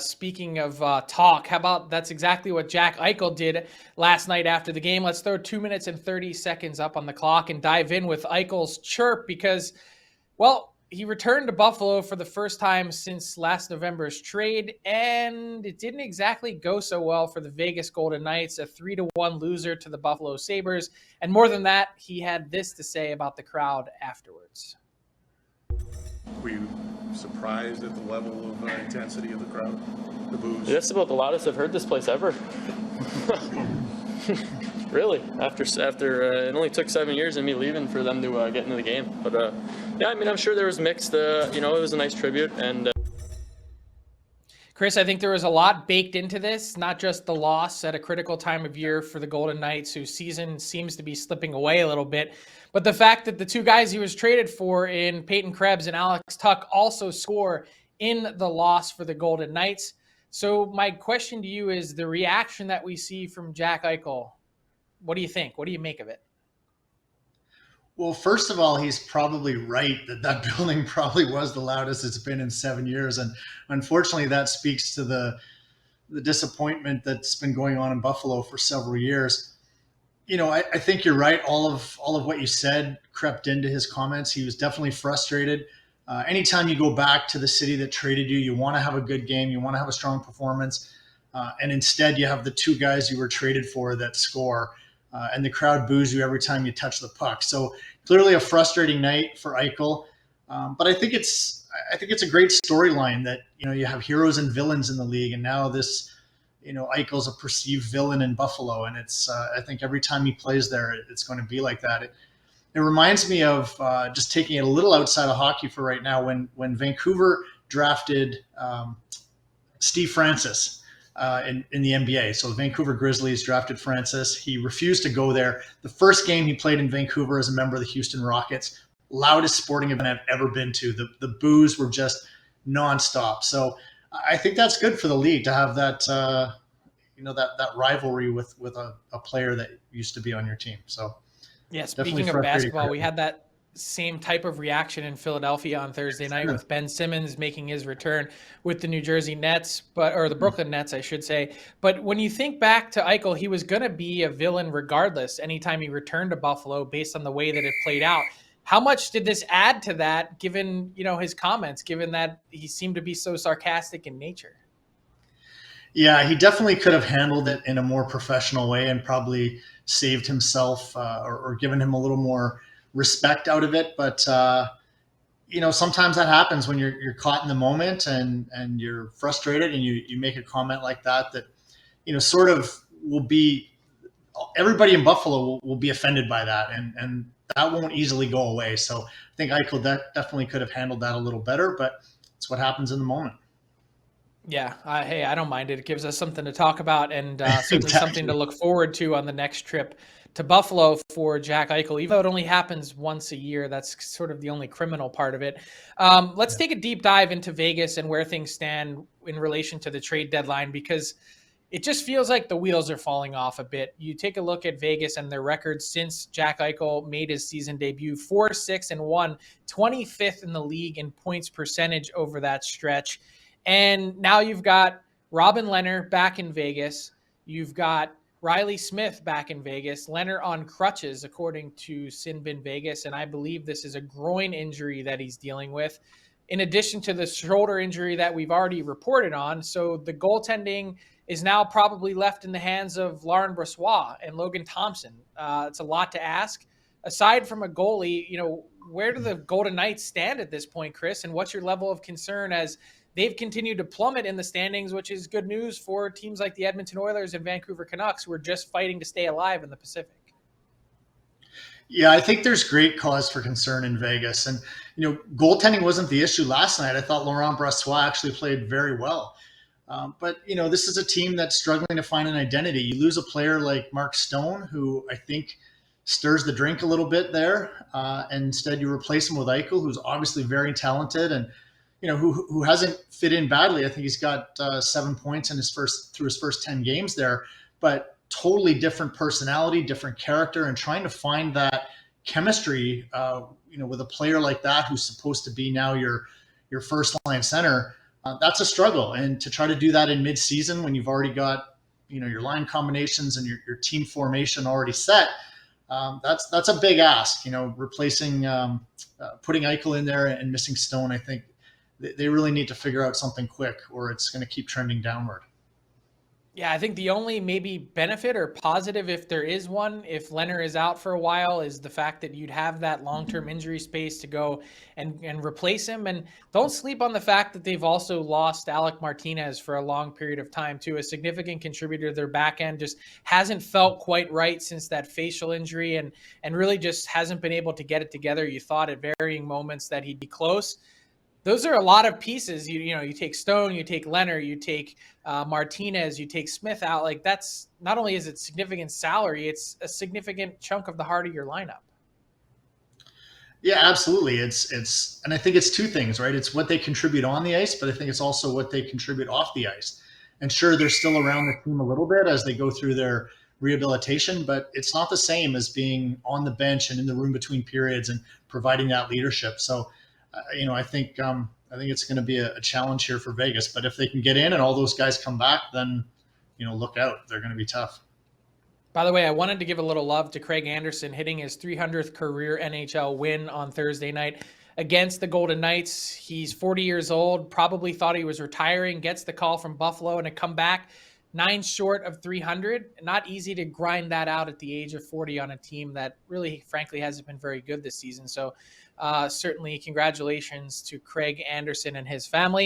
speaking of talk, how about that's exactly what Jack Eichel did last night after the game. Let's throw 2 minutes and 30 seconds up on the clock and dive in with Eichel's chirp because, well, he returned to Buffalo for the first time since last November's trade, and it didn't exactly go so well for the Vegas Golden Knights, a 3-1 loser to the Buffalo Sabres. And more than that, he had this to say about the crowd afterwards. Were you surprised at the level of intensity of the crowd, the boos? That's about the loudest I've heard this place ever. Really, after it only took 7 years of me leaving for them to get into the game. But yeah, I mean, I'm sure there was mixed. It was a nice tribute. And Chris, I think there was a lot baked into this, not just the loss at a critical time of year for the Golden Knights, whose season seems to be slipping away a little bit, but the fact that the two guys he was traded for in Peyton Krebs and Alex Tuch also score in the loss for the Golden Knights. So my question to you is the reaction that we see from Jack Eichel. What do you think? What do you make of it? Well, first of all, he's probably right that building probably was the loudest it's been in 7 years. And unfortunately, that speaks to the disappointment that's been going on in Buffalo for several years. I think you're right. All of what you said crept into his comments. He was definitely frustrated. Anytime you go back to the city that traded you, you want to have a good game. You want to have a strong performance. And instead, you have the two guys you were traded for that score. And the crowd boos you every time you touch the puck. So clearly a frustrating night for Eichel. But I think it's a great storyline that, you have heroes and villains in the league. And now this, Eichel's a perceived villain in Buffalo. And it's, I think every time he plays there, it's going to be like that. It reminds me of just taking it a little outside of hockey for right now when Vancouver drafted Steve Francis. In the NBA. So the Vancouver Grizzlies drafted Francis. He refused to go there. The first game he played in Vancouver as a member of the Houston Rockets, loudest sporting event I've ever been to. The boos were just nonstop. So I think that's good for the league to have that, that rivalry with a player that used to be on your team. So yeah, speaking of basketball, we had that same type of reaction in Philadelphia on Thursday night with Ben Simmons making his return with the New Jersey Nets, or the Brooklyn Nets, I should say. But when you think back to Eichel, he was going to be a villain regardless anytime he returned to Buffalo based on the way that it played out. How much did this add to that, given, his comments, given that he seemed to be so sarcastic in nature? Yeah, he definitely could have handled it in a more professional way and probably saved himself or given him a little more respect out of it. But sometimes that happens when you're caught in the moment and you're frustrated and you make a comment like that sort of will be, everybody in Buffalo will be offended by that, and that won't easily go away. So I think Eichel definitely could have handled that a little better, but it's what happens in the moment. Yeah. Hey, I don't mind it. It gives us something to talk about and certainly Exactly. something to look forward to on the next trip to Buffalo for Jack Eichel, even though it only happens once a year. That's sort of the only criminal part of it. Let's take a deep dive into Vegas and where things stand in relation to the trade deadline, because it just feels like the wheels are falling off a bit. You take a look at Vegas and their records since Jack Eichel made his season debut: 4-6-1, 25th in the league in points percentage over that stretch. And now you've got Robin Lehner back in Vegas. You've got Riley Smith back in Vegas. Lehner on crutches, according to Sinbin Vegas, and I believe this is a groin injury that he's dealing with, in addition to the shoulder injury that we've already reported on. So the goaltending is now probably left in the hands of Laurent Brossoit and Logan Thompson. It's a lot to ask. Aside from a goalie, where do the Golden Knights stand at this point, Chris? And what's your level of concern as they've continued to plummet in the standings, which is good news for teams like the Edmonton Oilers and Vancouver Canucks, who are just fighting to stay alive in the Pacific? Yeah, I think there's great cause for concern in Vegas. And, goaltending wasn't the issue last night. I thought Laurent Brossoit actually played very well. But this is a team that's struggling to find an identity. You lose a player like Mark Stone, who I think stirs the drink a little bit there. And instead you replace him with Eichel, who's obviously very talented and, who hasn't fit in badly. I think he's got 7 points in his first 10 games there, but totally different personality, different character, and trying to find that chemistry, with a player like that who's supposed to be now your first line center That's a struggle. And to try to do that in mid-season when you've already got, your line combinations and your team formation already set, that's a big ask. Replacing, putting Eichel in there and missing Stone. I think they really need to figure out something quick, or it's going to keep trending downward. Yeah, I think the only maybe benefit or positive, if there is one, if Leonard is out for a while, is the fact that you'd have that long-term injury space to go and replace him. And don't sleep on the fact that they've also lost Alec Martinez for a long period of time too, a significant contributor to their back end. Just hasn't felt quite right since that facial injury, and really just hasn't been able to get it together. You thought at varying moments that he'd be close. Those are a lot of pieces. You take Stone, you take Leonard, you take Martinez, you take Smith out. Like, that's not only is it significant salary, it's a significant chunk of the heart of your lineup. Yeah, absolutely. And I think it's two things, right? It's what they contribute on the ice, but I think it's also what they contribute off the ice. And sure, they're still around the team a little bit as they go through their rehabilitation, but it's not the same as being on the bench and in the room between periods and providing that leadership. So, I think it's going to be a challenge here for Vegas. But if they can get in and all those guys come back, then look out. They're going to be tough. By the way, I wanted to give a little love to Craig Anderson hitting his 300th career NHL win on Thursday night against the Golden Knights. He's 40 years old, probably thought he was retiring, gets the call from Buffalo and a comeback 9 short of 300. Not easy to grind that out at the age of 40 on a team that really, frankly, hasn't been very good this season. So certainly congratulations to Craig Anderson and his family.